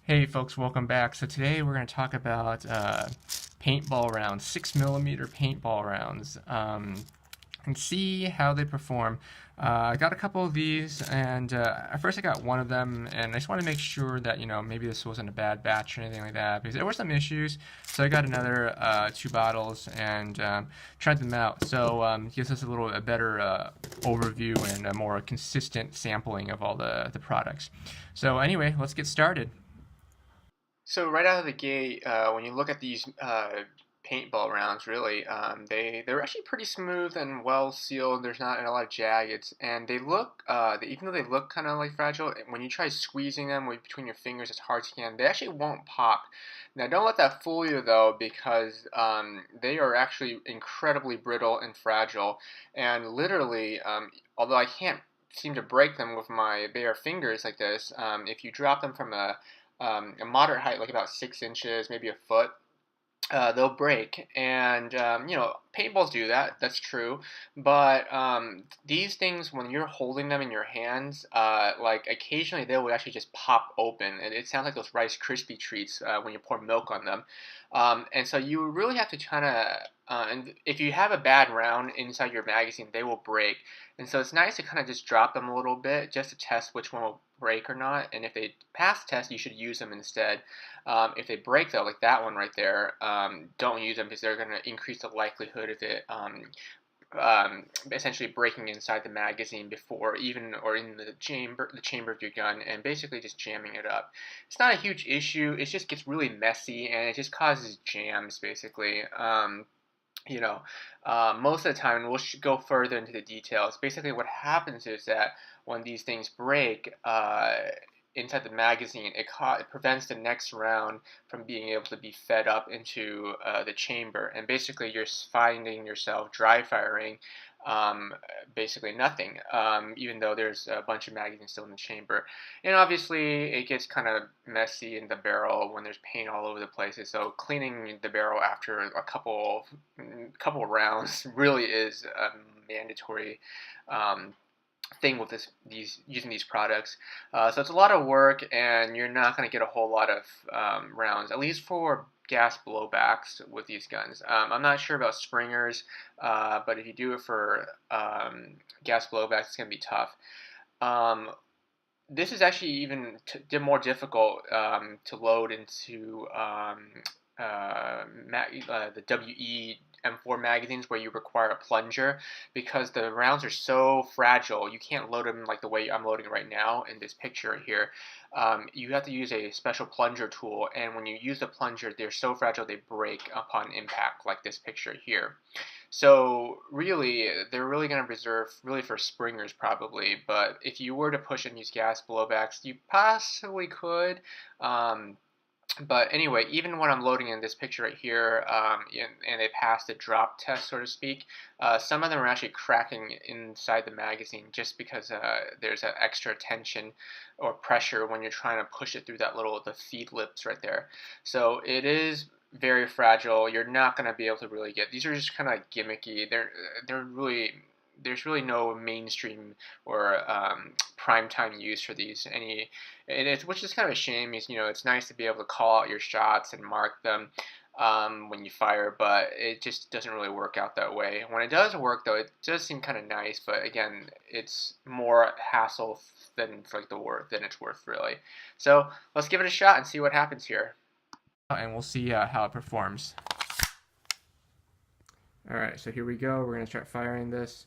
Hey folks, welcome back. So today we're going to talk about paintball rounds, 6mm paintball rounds, and see how they perform. I got a couple of these, and at first I got one of them, and I just want to make sure that, maybe this wasn't a bad batch or anything like that, because there were some issues. So I got another two bottles and tried them out. So it gives us a better overview and a more consistent sampling of all the products. So anyway, let's get started. So right out of the gate, when you look at these paintball rounds, really, they're actually pretty smooth and well sealed. There's not a lot of jaggeds, and they look even though they look kind of like fragile, when you try squeezing them between your fingers as hard as you can, they actually won't pop. Now don't let that fool you though, because they are actually incredibly brittle and fragile, and literally, although I can't seem to break them with my bare fingers like this, if you drop them from a moderate height, like about 6 inches, maybe a foot, they'll break. And paintballs do that. That's true. But these things, when you're holding them in your hands, like occasionally they will actually just pop open, and it sounds like those Rice Krispie treats when you pour milk on them. And so you really have to kind of, and if you have a bad round inside your magazine, they will break. And so it's nice to kind of just drop them a little bit just to test which one will break or not. And if they pass the test, you should use them instead. If they break though, like that one right there, don't use them because they're going to increase the likelihood of it essentially breaking inside the magazine before even or in the chamber of your gun, and basically just jamming it up. It's not a huge issue. It just gets really messy and it just causes jams basically. Most of the time, and we'll go further into the details. Basically, what happens is that when these things break inside the magazine, it prevents the next round from being able to be fed up into the chamber, and basically you're finding yourself dry firing basically nothing, even though there's a bunch of magazines still in the chamber. And obviously, it gets kind of messy in the barrel when there's paint all over the place. So cleaning the barrel after a couple rounds really is a mandatory thing with these using these products. So it's a lot of work, and you're not going to get a whole lot of rounds, at least for gas blowbacks with these guns. I'm not sure about springers, but if you do it for gas blowbacks, it's going to be tough. Um, this is actually even more difficult to load into the WE M4 magazines, where you require a plunger, because the rounds are so fragile. You can't load them like the way I'm loading right now in this picture right here. You have to use a special plunger tool, and when you use the plunger, they're so fragile they break upon impact, like this picture here. So really, they're really going to reserve really for springers probably, but if you were to push and use gas blowbacks, you possibly could. But anyway, even when I'm loading in this picture right here, and they pass the drop test, so to speak, some of them are actually cracking inside the magazine just because there's that extra tension or pressure when you're trying to push it through the feed lips right there. So it is very fragile. You're not going to be able to really get, these are just kind of like gimmicky. They're really, there's really no mainstream or prime time use for these. Which is kind of a shame. Is it's nice to be able to call out your shots and mark them when you fire, but it just doesn't really work out that way. When it does work, though, it does seem kind of nice. But again, it's more hassle than it's worth, really. So let's give it a shot and see what happens here. And we'll see how it performs. Alright, so here we go. We're going to start firing this.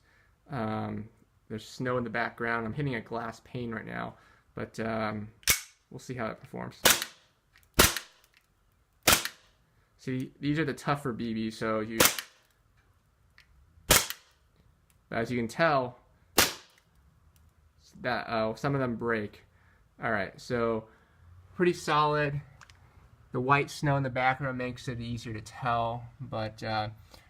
There's snow in the background. I'm hitting a glass pane right now, but we'll see how it performs. See, these are the tougher BBs, so as you can tell, that some of them break. Alright, so pretty solid. The white snow in the background makes it easier to tell, but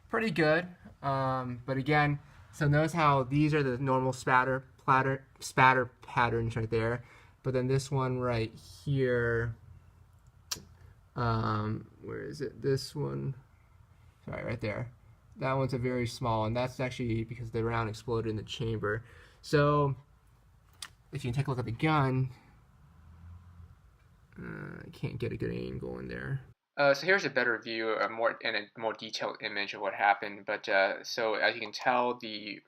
pretty good. But again, so notice how these are the normal spatter patterns right there. But then this one right here, where is it? This one, sorry, right there. That one's a very small, and that's actually because the round exploded in the chamber. So if you can take a look at the gun, I can't get a good angle in there. So here's a better view, a more detailed image of what happened. But so as you can tell, the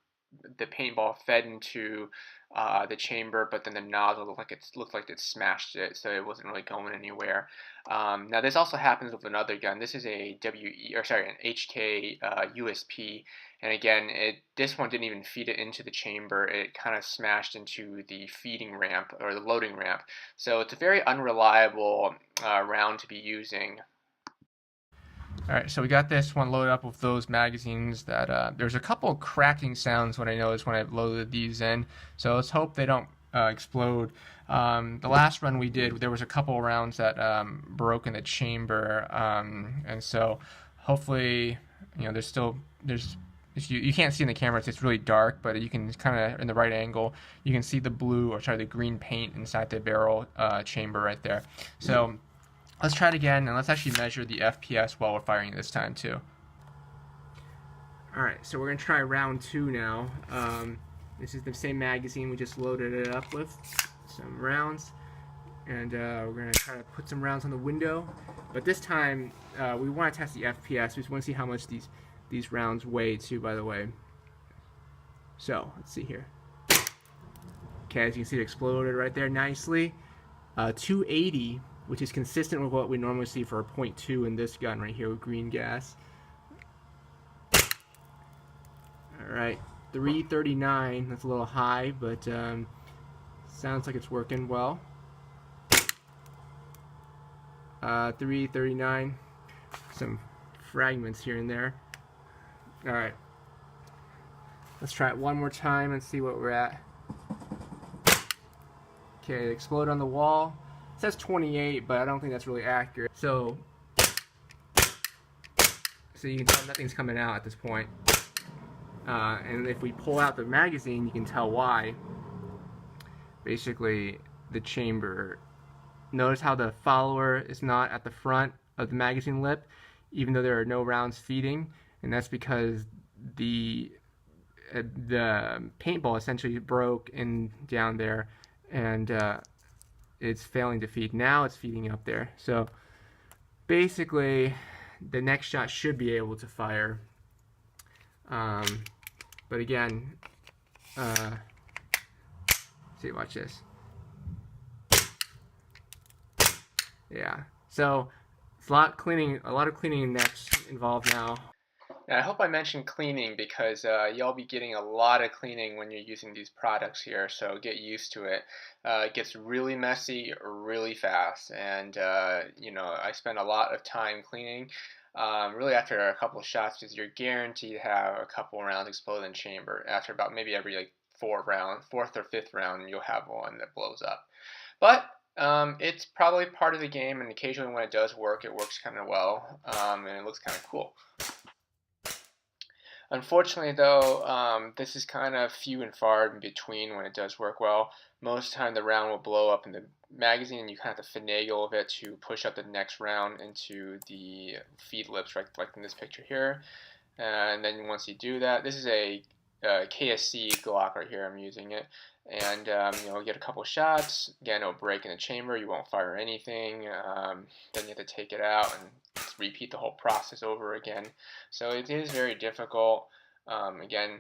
paintball fed into the chamber, but then the nozzle looked like it smashed it, so it wasn't really going anywhere. Now this also happens with another gun. This is a an HK USP, and again, this one didn't even feed it into the chamber. It kind of smashed into the feeding ramp or the loading ramp. So it's a very unreliable round to be using. All right, so we got this one loaded up with those magazines that there's a couple of cracking sounds when I noticed when I loaded these in. So let's hope they don't explode. The last run we did, there was a couple rounds that broke in the chamber, and so hopefully, there's you can't see in the camera, it's really dark, but you can kind of in the right angle you can see the green paint inside the barrel chamber right there. So let's try it again, and let's actually measure the FPS while we're firing this time too. Alright, so we're going to try round 2 now. This is the same magazine we just loaded it up with, some rounds. And we're going to try to put some rounds on the window. But this time, we want to test the FPS. We just want to see how much these rounds weigh too, by the way. So, let's see here. Okay, as you can see, it exploded right there nicely. 280, which is consistent with what we normally see for a .2 in this gun right here with green gas. Alright, 339, that's a little high, but sounds like it's working well. 339, some fragments here and there. Alright, let's try it one more time and see what we're at. Okay, it exploded on the wall. It says 28, but I don't think that's really accurate. So you can tell nothing's coming out at this point. And if we pull out the magazine, you can tell why. Basically, the chamber. Notice how the follower is not at the front of the magazine lip, even though there are no rounds feeding, and that's because the paintball essentially broke in down there, and it's failing to feed. Now it's feeding up there. So basically, the next shot should be able to fire. But again, see, watch this. Yeah. So it's a lot of cleaning next involved now. And I hope I mentioned cleaning because y'all be getting a lot of cleaning when you're using these products here, so get used to it. It gets really messy really fast, and I spend a lot of time cleaning. Really after a couple of shots, because you're guaranteed to have a couple rounds explode in chamber. After about maybe every fourth or fifth round, you'll have one that blows up. But it's probably part of the game, and occasionally when it does work, it works kind of well, and it looks kind of cool. Unfortunately, though, this is kind of few and far in between when it does work well. Most of the time, the round will blow up in the magazine, and you kind of have to finagle a bit to push up the next round into the feed lips, right, like in this picture here. And then once you do that, this is a KSC Glock right here. I'm using it, and get a couple shots. Again, it'll break in the chamber. You won't fire anything. Then you have to take it out and repeat the whole process over again. So it is very difficult. Again,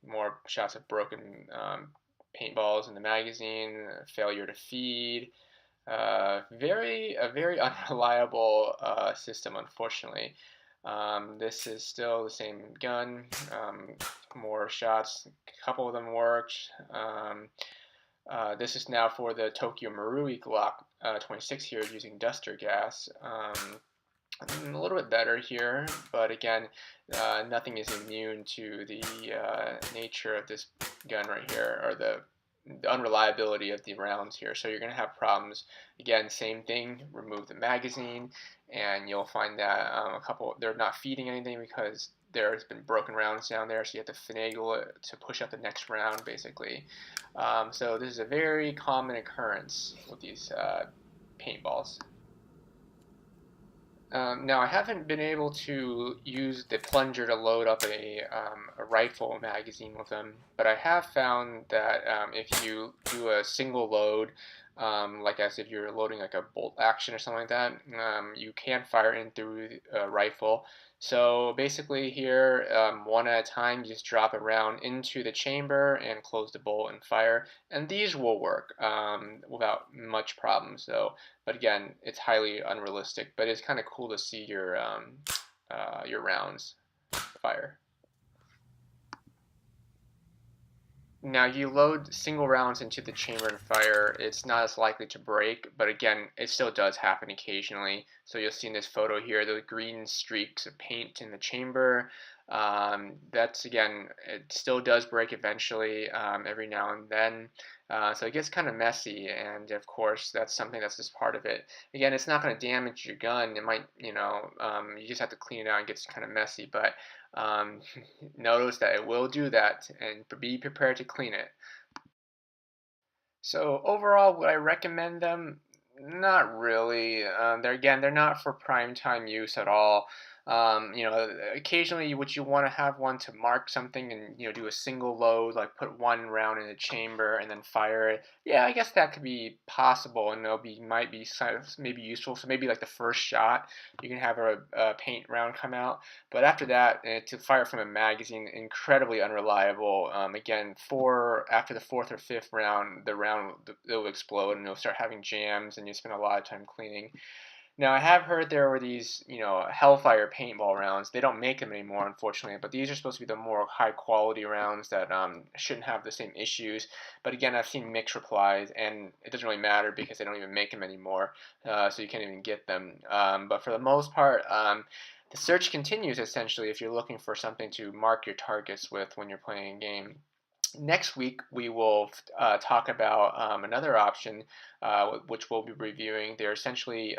more shots of broken paintballs in the magazine, failure to feed. A very unreliable system, unfortunately. This is still the same gun. More shots, a couple of them worked. This is now for the Tokyo Marui Glock 26 here using duster gas. A little bit better here, but again, nothing is immune to the nature of this gun right here, or the unreliability of the rounds here. So you're going to have problems. Again, same thing, remove the magazine, and you'll find that they're not feeding anything because there's been broken rounds down there, so you have to finagle it to push up the next round, basically. So this is a very common occurrence with these paintballs. Now, I haven't been able to use the plunger to load up a rifle magazine with them, but I have found that if you do a single load like as if you're loading like a bolt action or something like that. You can fire in through a rifle. So basically here, one at a time, you just drop a round into the chamber and close the bolt and fire. And these will work without much problem. So, but again, it's highly unrealistic, but it's kind of cool to see your rounds fire. Now you load single rounds into the chamber and fire, it's not as likely to break, but again, it still does happen occasionally. So you'll see in this photo here, the green streaks of paint in the chamber. That's again, it still does break eventually, every now and then. So it gets kind of messy, and of course, that's something that's just part of it. Again, it's not going to damage your gun. It might, you just have to clean it out and it gets kind of messy, but um, notice that it will do that, and be prepared to clean it. So overall, would I recommend them? Not really. They're not for prime time use at all. Occasionally, would you want to have one to mark something and do a single load, like put one round in a chamber and then fire it? Yeah, I guess that could be possible, and might be maybe useful. So maybe like the first shot, you can have a paint round come out. But after that, to fire from a magazine, incredibly unreliable. Again, after the fourth or fifth round, the round will explode and you'll start having jams, and you spend a lot of time cleaning. Now, I have heard there were these, Hellfire paintball rounds. They don't make them anymore, unfortunately, but these are supposed to be the more high quality rounds that shouldn't have the same issues. But again, I've seen mixed replies, and it doesn't really matter because they don't even make them anymore, so you can't even get them. But for the most part, the search continues essentially if you're looking for something to mark your targets with when you're playing a game. Next week, we will talk about another option, which we'll be reviewing. They're essentially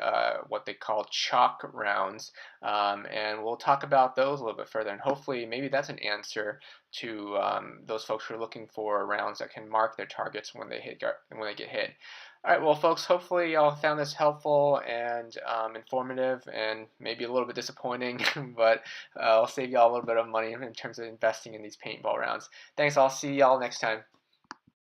what they call chalk rounds, and we'll talk about those a little bit further. And hopefully, maybe that's an answer to those folks who are looking for rounds that can mark their targets when they get hit. All right, well, folks, hopefully y'all found this helpful and informative, and maybe a little bit disappointing, but I'll save y'all a little bit of money in terms of investing in these paintball rounds. Thanks. I'll see y'all next time.